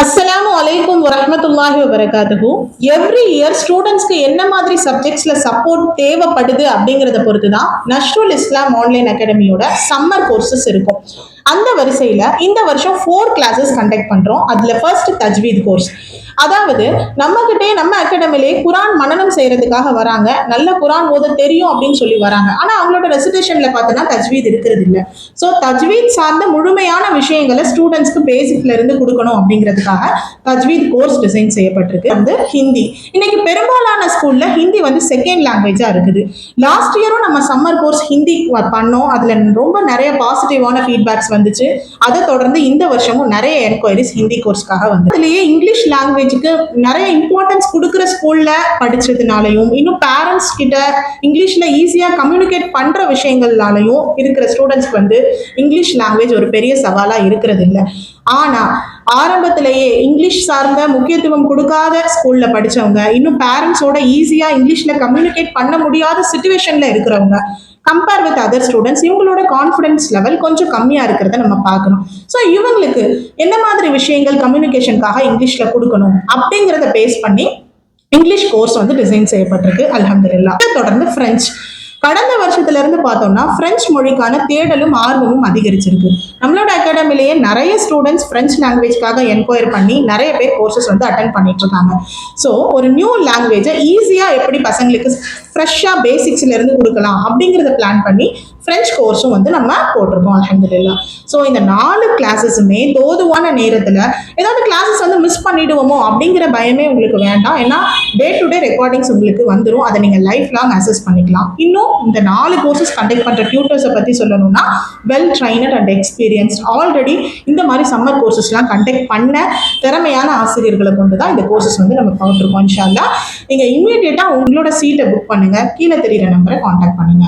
அஸ்ஸலாமு அலைக்கும் வரஹ்மத்துல்லாஹி வபரகாத்துஹு. எவ்ரி இயர் ஸ்டூடெண்ட்ஸ்க்கு என்ன மாதிரி சப்ஜெக்ட்ஸ்ல சப்போர்ட் தேவைப்படுது அப்படிங்கிறத பொறுத்து தான் நஷ்ருல் இஸ்லாம் ஆன்லைன் அகாடமியோட சம்மர் கோர்சஸ் இருக்கும். அந்த வரிசையில் இந்த வருஷம் 4 கிளாஸஸ் கண்டக்ட் பண்றோம். அதுல ஃபர்ஸ்ட் தஜ்வீத் கோர்ஸ். அதாவது நம்ம அகாடமிலே குரான் மனனம் செய்யறதுக்காக வராங்க, நல்ல குரான் ஓத தெரியும் அப்படின்னு சொல்லி வராங்க. ஆனா அவங்களோட ரெசிடேஷன்ல பார்த்தோன்னா தஜ்வீத் இருக்கிறது இல்லை. ஸோ தஜ்வீத் சார்ந்த முழுமையான விஷயங்களை ஸ்டூடெண்ட்ஸ்க்கு பேசிக்ல இருந்து கொடுக்கணும் அப்படிங்கிறதுக்காக தஜ்வீத் கோர்ஸ் டிசைன் செய்யப்பட்டிருக்கு. வந்து ஹிந்தி, இன்னைக்கு பெரும்பாலான ஸ்கூல்ல ஹிந்தி வந்து செகண்ட் லாங்குவேஜா இருக்குது. லாஸ்ட் இயரும் நம்ம சம்மர் கோர்ஸ் ஹிந்தி பண்ணோம். அதுல ரொம்ப நிறைய பாசிட்டிவான ஃபீட்பேக்ஸ் வந்துச்சு. அதை தொடர்ந்து இந்த வருஷமும் நிறைய என்கொயரிஸ் ஹிந்தி கோர்ஸ்க்காக வந்து அதுலயே இங்கிலீஷ் லாங்குவேஜ் நிறைய இம்பார்ட்டன்ஸ் கொடுக்குற ஸ்கூல்ல படிச்சதுனாலையும் இன்னும் பேரண்ட்ஸ் கிட்ட இங்கிலீஷ்ல ஈஸியா கம்யூனிகேட் பண்ற விஷயங்கள்னாலையும் இருக்கிற ஸ்டூடெண்ட்ஸ்க்கு வந்து இங்கிலீஷ் லாங்குவேஜ் ஒரு பெரிய சவாலா இருக்கிறது இல்லை. ஆனா ஆரம்பத்திலேயே இங்கிலீஷ் சார்ந்த முக்கியத்துவம் கொடுக்காத ஸ்கூல்ல படிச்சவங்க, இன்னும் பேரண்ட்ஸோட ஈஸியா இங்கிலீஷ்ல கம்யூனிகேட் பண்ண முடியாத சிச்சுவேஷன்ல இருக்கிறவங்க கம்பேர் வித் அதர் ஸ்டூடெண்ட்ஸ், இவங்களோட கான்ஃபிடன்ஸ் லெவல் கொஞ்சம் கம்மியா இருக்கிறத நம்ம பார்க்கணும். ஸோ இவங்களுக்கு என்ன மாதிரி விஷயங்கள் கம்யூனிகேஷனுக்காக இங்கிலீஷ்ல கொடுக்கணும் அப்படிங்கிறத பேஸ் பண்ணி இங்கிலீஷ் கோர்ஸ் வந்து டிசைன் செய்யப்பட்டிருக்கு. அல்ஹம்துலில்லாஹ். தொடர்ந்து பிரெஞ்சு. கடந்த வருஷத்துல இருந்து பார்த்தோம்னா பிரெஞ்சு மொழிக்கான தேடலும் ஆர்வமும் அதிகரிச்சிருக்கு. நம்மளோட அகாடமிலேயே நிறைய ஸ்டூடெண்ட்ஸ் பிரெஞ்சு லாங்குவேஜ்க்காக என்கொயர் பண்ணி நிறைய பேர் கோர்சஸ் வந்து அட்டென்ட் பண்ணிட்டு இருக்காங்க. ஸோ ஒரு நியூ லாங்குவேஜை ஈஸியா எப்படி பசங்களுக்கு ஃப்ரெஷ்ஷா பேசிக்ஸ்ல இருந்து கொடுக்கலாம் அப்படிங்கிறத பிளான் பண்ணி பிரெஞ்சு கோர்ஸும் வந்து நம்ம போட்டிருக்கோம். அல்ஹம்துலில்லாஹ். ஸோ இந்த 4 கிளாஸஸுமே தோதுவான நேரத்தில் ஏதாவது கிளாஸஸ் வந்து மிஸ் பண்ணிடுவோமோ அப்படிங்கிற பயமே உங்களுக்கு வேண்டாம். ஏன்னா டே டு டே ரெக்கார்டிங்ஸ் உங்களுக்கு வந்துடும். அதை நீங்கள் லைஃப் லாங் அசஸ் பண்ணிக்கலாம். இன்னும் இந்த 4 கோர்சஸ் கண்டக்ட் பண்ணுற டியூட்டர்ஸை பற்றி சொல்லணும்னா well trained and experienced, already இந்த மாதிரி சம்மர் கோர்சஸ்லாம் கண்டக்ட் பண்ண திறமையான ஆசிரியர்களை கொண்டு தான் இந்த கோர்சஸ் வந்து நம்ம போட்டிருக்கோம். இன்ஷா அல்லாஹ். நீங்கள் இம்மீடியட்டாக உங்களோட சீட்டை புக் பண்ணுங்க. கீழே தெரியிற நம்பரை கான்டாக்ட் பண்ணுங்க.